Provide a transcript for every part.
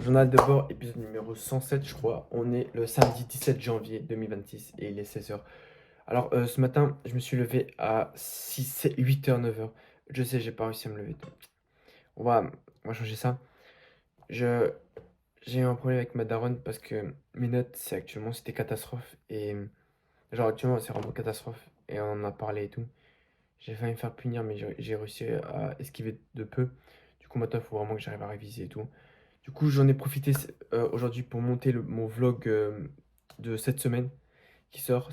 Journal de bord, épisode numéro 107, je crois. On est le samedi 17 janvier 2026 et il est 16 heures. Alors, ce matin, je me suis levé à 8h, 9h. Je sais, j'ai pas réussi à me lever tôt. On va changer ça. Je, j'ai eu un problème avec ma daronne parce que mes notes, c'était catastrophe. Et genre, actuellement, c'est vraiment catastrophe. Et on en a parlé et tout. J'ai failli me faire punir, mais j'ai réussi à esquiver de peu. Du coup, maintenant, il faut vraiment que j'arrive à réviser et tout. Du coup, j'en ai profité aujourd'hui pour monter mon vlog de cette semaine qui sort.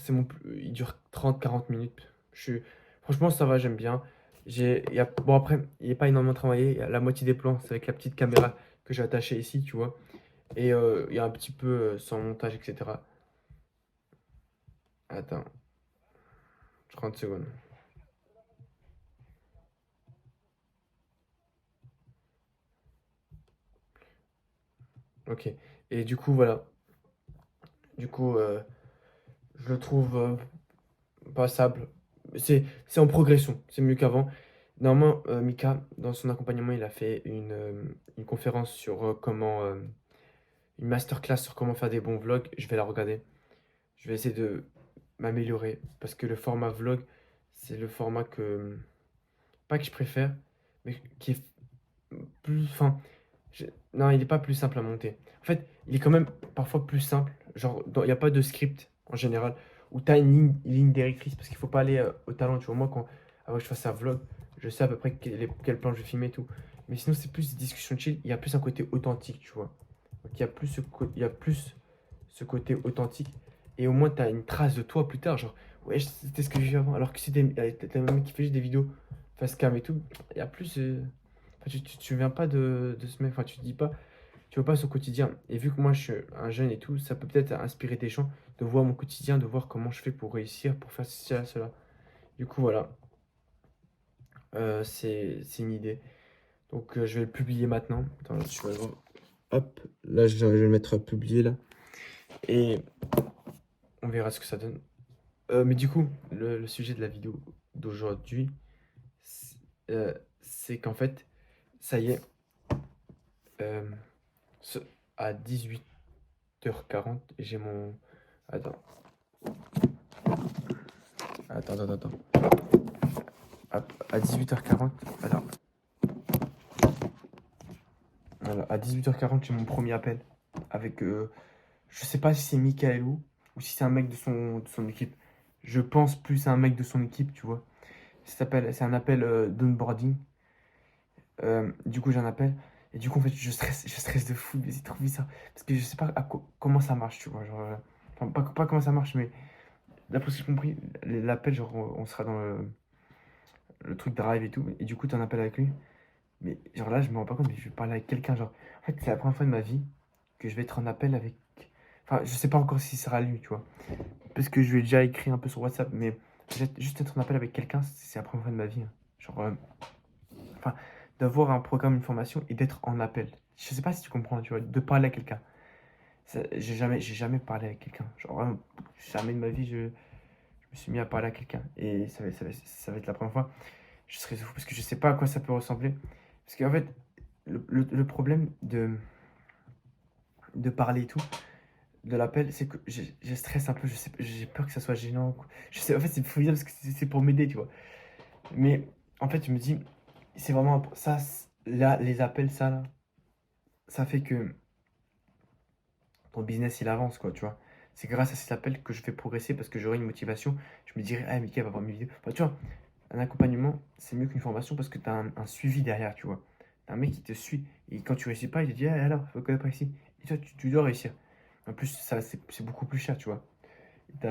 Il dure 30-40 minutes. Franchement, ça va, j'aime bien. Bon, après, il n'est pas énormément travaillé. Il y a la moitié des plans, c'est avec la petite caméra que j'ai attachée ici, tu vois. Et il y a un petit peu sans montage, etc. Attends, 30 secondes. Ok. Et du coup, voilà. Du coup, je le trouve passable. C'est en progression, c'est mieux qu'avant. Normalement, Mika, dans son accompagnement, il a fait une conférence sur une masterclass sur comment faire des bons vlogs. Je vais la regarder. Je vais essayer de m'améliorer parce que le format vlog, c'est le format pas que je préfère, mais qui est plus, enfin, non, il n'est pas plus simple à monter. En fait, il est quand même parfois plus simple. Genre, il n'y a pas de script en général où tu as une ligne directrice parce qu'il faut pas aller au talent. Tu vois, moi, avant que je fasse un vlog, je sais à peu près quel plan je vais filmer et tout. Mais sinon, c'est plus des discussions chill. Il y a plus un côté authentique, tu vois. Donc, il y a plus ce côté authentique. Et au moins, tu as une trace de toi plus tard. Genre, ouais, c'était ce que j'ai fait avant. Alors que si t'es un mec qui fait juste des vidéos face cam et tout, il y a plus. Enfin, tu viens pas de ce mec, enfin, tu te dis pas, tu vois pas son quotidien. Et vu que moi je suis un jeune et tout, ça peut peut-être inspirer des gens de voir mon quotidien, de voir comment je fais pour réussir, pour faire ceci, cela. Du coup, voilà, c'est une idée. Donc, je vais le publier maintenant. Attends, je vais voir. Hop, là, je vais le mettre à publier là. Et on verra ce que ça donne. Mais du coup, le sujet de la vidéo d'aujourd'hui, c'est qu'en fait, ça y est, euh, ce- à 18h40, j'ai mon. Attends, attends. À 18h40, alors, voilà, à 18h40, j'ai mon premier appel avec. Je sais pas si c'est Michael ou si c'est un mec de son équipe. Je pense plus à un mec de son équipe, tu vois. C'est un appel d'onboarding. Du coup, j'ai un appel. Et du coup, en fait, je stresse de fou, mais c'est trop bizarre. Parce que je sais pas comment ça marche, tu vois. Genre, enfin, pas comment ça marche, mais d'après ce que j'ai compris, l'appel, genre, on sera dans le truc drive et tout. Et du coup, tu as un appel avec lui. Mais genre là, je me rends pas compte, mais je vais parler avec quelqu'un. Genre, en fait, c'est la première fois de ma vie que je vais être en appel avec. Enfin, je sais pas encore si ce sera lui, tu vois. Parce que je lui ai déjà écrit un peu sur WhatsApp, mais juste être en appel avec quelqu'un, c'est la première fois de ma vie, hein. Genre, enfin, d'avoir un programme, une formation et d'être en appel. Je sais pas si tu comprends, tu vois, de parler à quelqu'un. J'ai jamais parlé avec quelqu'un. Genre, vraiment, jamais de ma vie, je me suis mis à parler à quelqu'un. Et ça va être la première fois. Je serais fou parce que je sais pas à quoi ça peut ressembler. Parce qu'en fait, le problème de parler et tout, de l'appel, c'est que je stresse un peu. J'ai peur que ça soit gênant, quoi. Je sais, en fait, c'est fou parce que c'est pour m'aider, tu vois. Mais en fait, je me dis, c'est vraiment ça, là, les appels, ça, là, ça fait que ton business il avance, quoi, tu vois. C'est grâce à cet appel que je fais progresser parce que j'aurai une motivation. Je me dirais, ah, Mickaël va voir mes vidéos. Enfin, tu vois, un accompagnement, c'est mieux qu'une formation parce que tu as un suivi derrière, tu vois. T'as un mec qui te suit et quand tu réussis pas, il te dit, ah, alors, faut pas ici. Et toi, tu dois réussir. En plus, ça, c'est beaucoup plus cher, tu vois. Et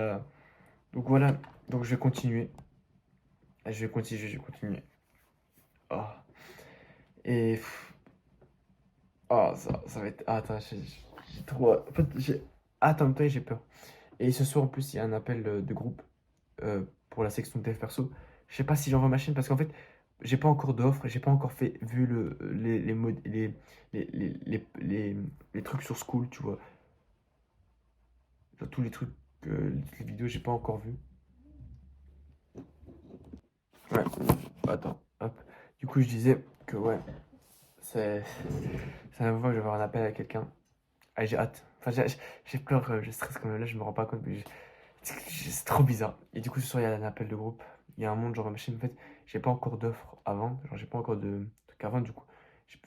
donc voilà, donc je vais continuer. Ah, je vais continuer. Oh. Et. Oh, ça va être. Ah, attends, j'ai trop. En fait, attends, j'ai peur. Et ce soir, en plus, il y a un appel de groupe pour la section dev perso. Je sais pas si j'envoie ma chaîne parce qu'en fait, j'ai pas encore d'offre, j'ai pas encore vu les trucs sur School, tu vois. Genre, tous les trucs, les vidéos, j'ai pas encore vu. Ouais, attends, hop. Du coup, je disais que ouais, C'est c'est la première fois que je vais avoir un appel avec quelqu'un. Ah, j'ai hâte. Enfin, j'ai peur, je stresse quand même. Là, je me rends pas compte, mais c'est trop bizarre. Et du coup, ce soir, il y a un appel de groupe. Il y a un monde, genre, machin. En fait, j'ai pas encore d'offres avant. Genre, j'ai pas encore de trucs avant. Du coup,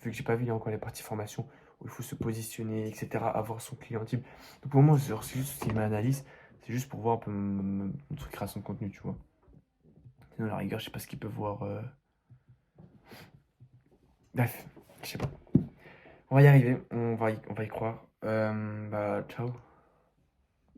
vu que j'ai pas vu, il y a encore les parties formation où il faut se positionner, etc., avoir son client type. Donc, pour moi, genre, c'est juste une analyse. C'est juste pour voir un peu mon truc création de contenu, tu vois. Sinon, à la rigueur, je sais pas ce qu'ils peuvent voir. Bref, je sais pas. On va y arriver. On va y croire. Bah, ciao.